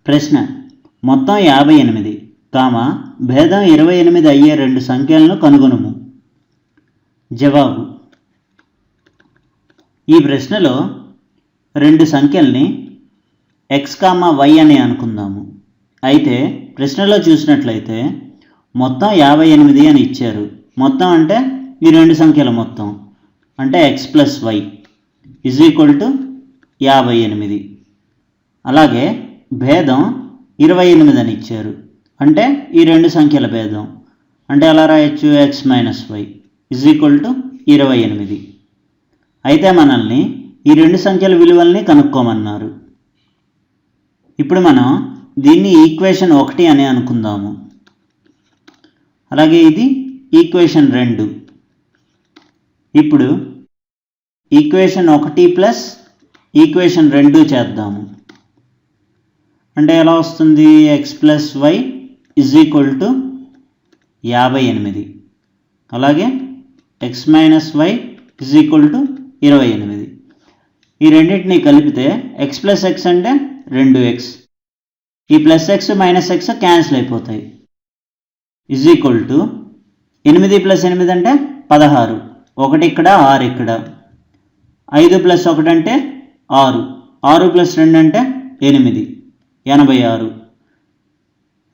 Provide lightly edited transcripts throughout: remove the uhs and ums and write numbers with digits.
ప్రశ్న మొత్తం 58 భేదం 28 అయ్యే రెండు సంఖ్యలను కనుగొనుము. జవాబు. ఈ ప్రశ్నలో రెండు సంఖ్యల్ని x, y అని అనుకుందాము. అయితే ప్రశ్నలో చూసినట్లయితే మొత్తం 58 అని ఇచ్చారు. మొత్తం అంటే ఈ రెండు సంఖ్యల మొత్తం అంటే x + y = 58. అలాగే భేదం 28 అని ఇచ్చారు. అంటే ఈ రెండు సంఖ్యల భేదం అంటే ఎలా రాయొచ్చు, x - y = 28. అయితే మనల్ని ఈ రెండు సంఖ్యల విలువల్ని కనుక్కోమన్నారు. ఇప్పుడు మనం దీన్ని ఈక్వేషన్ 1 అని అనుకుందాము. అలాగే ఇది ఈక్వేషన్ 2. ఇప్పుడు ఈక్వేషన్ 1 ప్లస్ ఈక్వేషన్ 2 చేద్దాము. అంటే ఎలా వస్తుంది, x + y = 58. అలాగే x - y = 28. ఈ రెండింటిని కలిపితే x + x అంటే 2x, ఈ plus x minus x cancel అయిపోతాయి. = 8 + 8 అంటే 16, 1 ఇక్కడ 6 ఇక్కడ, 5 + 1 అంటే 6, 6 + 2 అంటే 8, 86.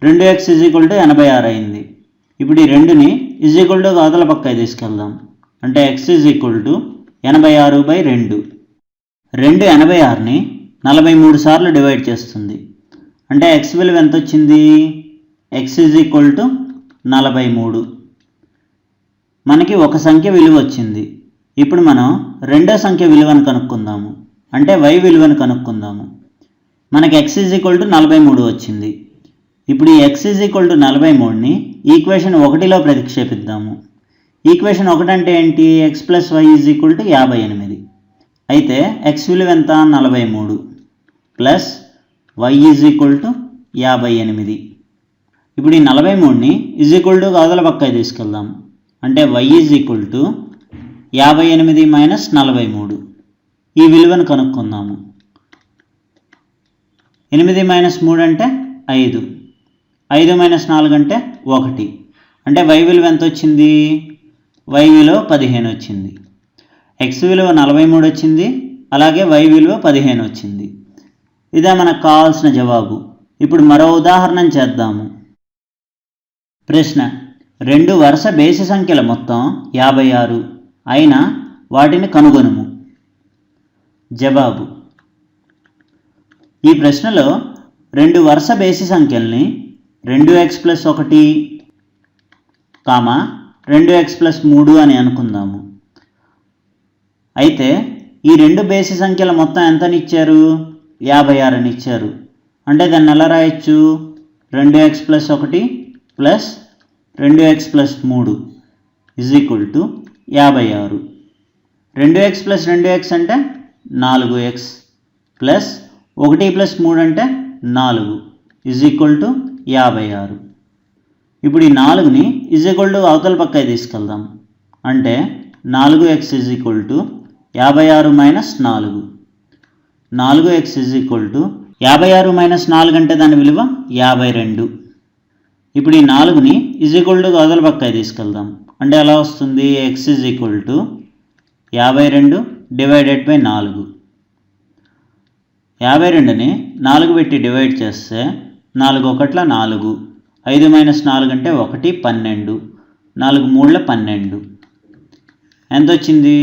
2x = 86 అయింది. ఇప్పుడు ఈ రెండుని అవతల పక్కకి తీసుకెళ్దాం. అంటే x = 86/2. 2 86ని 43 సార్లు డివైడ్ చేస్తుంది. అంటే x విలువ ఎంత వచ్చింది, x = 43. మనకి ఒక సంఖ్య విలువ వచ్చింది. ఇప్పుడు మనం రెండో సంఖ్య విలువను కనుక్కుందాము. అంటే y విలువను కనుక్కుందాము. మనకి x = 43 వచ్చింది. ఇప్పుడు ఈ x = 43ని ఈక్వేషన్ 1లో ప్రతిక్షేపిద్దాము. ఈక్వేషన్ 1 అంటే ఏంటి, x + y = 58. అయితే x విలువ ఎంత, 43 ప్లస్ y = 58. ఇప్పుడు ఈ 43ని అవతల పక్కకి తీసుకెళ్దాం. అంటే y = 58 - 43. ఈ విలువను కనుక్కుందాము. 8 - 3 అంటే 5, 5 - 4 అంటే 1. అంటే y విలువ ఎంత వచ్చింది, y విలువ 15 వచ్చింది. x విలువ 43 వచ్చింది. అలాగే y విలువ 15 వచ్చింది. ఇదే మనకు కావాల్సిన జవాబు. ఇప్పుడు మరో ఉదాహరణ చేద్దాము. ప్రశ్న రెండు వరుస బేసి సంఖ్యల మొత్తం 56 అయినా వాటిని కనుగొనుము. జవాబు. ఈ ప్రశ్నలో రెండు వరుస బేసి సంఖ్యల్ని 2x + 1, 2x + 3 అని అనుకుందాము. అయితే ఈ రెండు బేసి సంఖ్యల మొత్తం ఎంతని ఇచ్చారు, 56 అని ఇచ్చారు. అంటే దాన్ని ఎలా రాయొచ్చు, 2x + 1 plus 2x + 3 = 56. 2x + 2x అంటే 4x ప్లస్ 1 + 3 అంటే 4 = 56. ఇప్పుడు ఈ 4ని అవతల పక్కకి తీసుకెళ్దాం. అంటే 4x = 56 - 4. 4x = 56 - 4 అంటే దాని విలువ 52. ఇప్పుడు ఈ 4ని అవతల పక్కకి తీసుకెళ్దాం. అంటే ఎలా వస్తుంది, x = 52 / 4. 52ని 4 పెట్టి డివైడ్ చేస్తే 4 × 1 = 4, 5 - 4 అంటే 1, 12, 4 × 3 = 12. ఎంత వచ్చింది,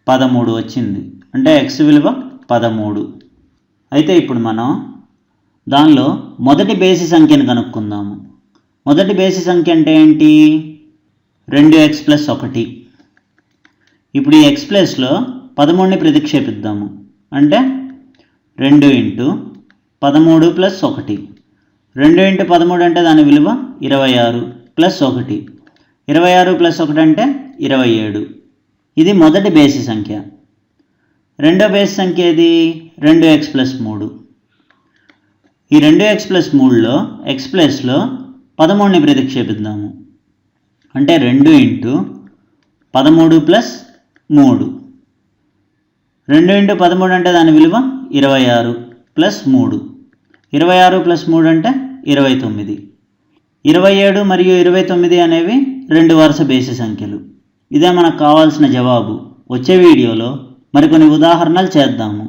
13 వచ్చింది. అంటే x విలువ 13. అయితే ఇప్పుడు మనం దానిలో మొదటి బేసి సంఖ్యను కనుక్కుందాము. మొదటి బేసి సంఖ్య అంటే ఏంటి, 2x + 1. ఇప్పుడు ఈ x ప్లేస్లో 13ని ప్రతిక్షేపిద్దాము. అంటే 2 × 13 + 1. 2 × 13 అంటే దాని విలువ 26 ప్లస్ 1. 26 + 1 అంటే 27. ఇది మొదటి బేసి సంఖ్య. రెండో బేసి సంఖ్య ఏది, 2x + 3. ఈ 2x + 3లో x ప్లేస్లో 13ని ప్రతిక్షేపిద్దాము. అంటే 2 × 13 + 3. 2 × 13 అంటే దాని విలువ 26 ప్లస్ 3. 26 ప్లస్ 3 అంటే 29. 27 మరియు 29 అనేవి రెండు వరుస బేసి సంఖ్యలు. ఇదే మనకు కావాల్సిన జవాబు. వచ్చే వీడియోలో మరికొన్ని ఉదాహరణలు చేద్దాము.